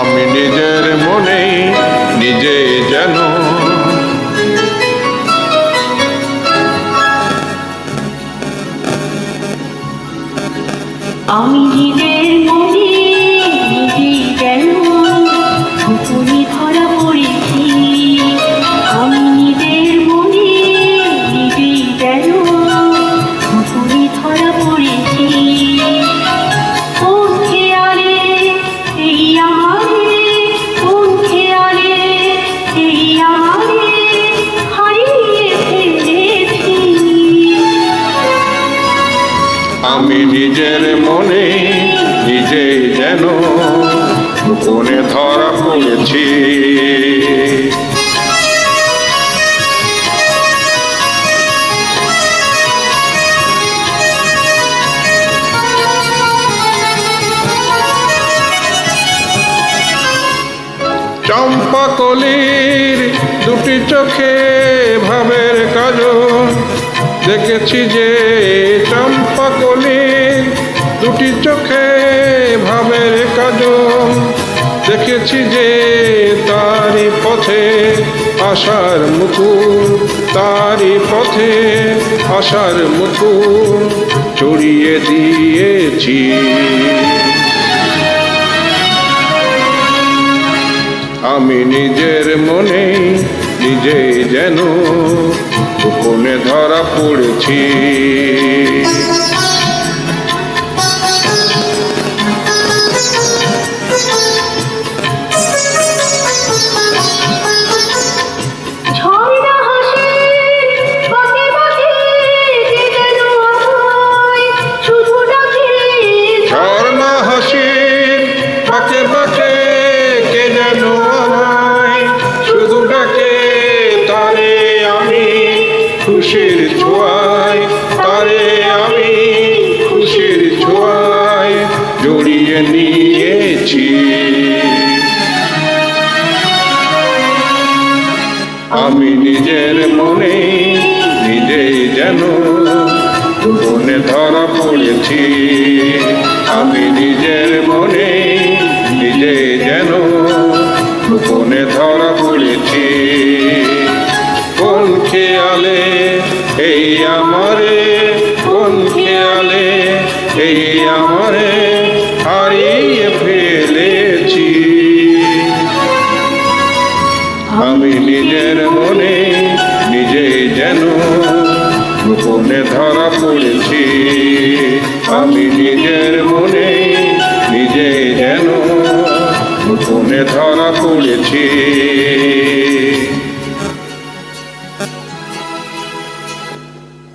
আমি নিজের মনে নিজে যেন আমি নিজের মনে নিজেই যেন গোপনে ধরা পড়েছি। আমি নিজের মনে নিজেই যেন গোপনে ধরা পড়েছি। কোন খেয়ালে এই আমারে, কোন খেয়ালে এই আমারে হারিয়ে ফেলেছি। আমি নিজের মনে নিজে যেন গোপনে ধরা পড়েছি। চম্পা কলির দুটি চোখে ভাবের কাজল দেখেছি যে, চম্পা কলির দুটি চোখে ভাবের কাজল দেখেছি যে, তারি পথে আশার মুকুল, তারি পথে আশার মুকুল ছড়িয়ে দিয়েছি। আমি নিজের মনে নিজে যেন গোপনে ধরা পড়েছি। ঝর্ণা হাসির বাঁকে বাঁকে কে যেন আমায় শুধু ডাকে, তারে আমি খুশির ছোঁয়ায়, তারে আমি খুশির ছোঁয়ায় জড়িয়ে নিয়েছি। আমি নিজের মনে নিজেই যেন গোপনে ধরা পড়েছি। আমি নিজের মনে নিজে যেন গোপনে ধরা পড়েছি। কোন খেয়ালে এই আমারে, কোন খেয়ালে এই আমারে হারিয়ে ফেলেছি। আমি নিজের মনে নিজে যেন গোপনে ধরা পড়েছি। আমি নিজের মনে নিজে যেন গোপনে ধরা পড়েছি।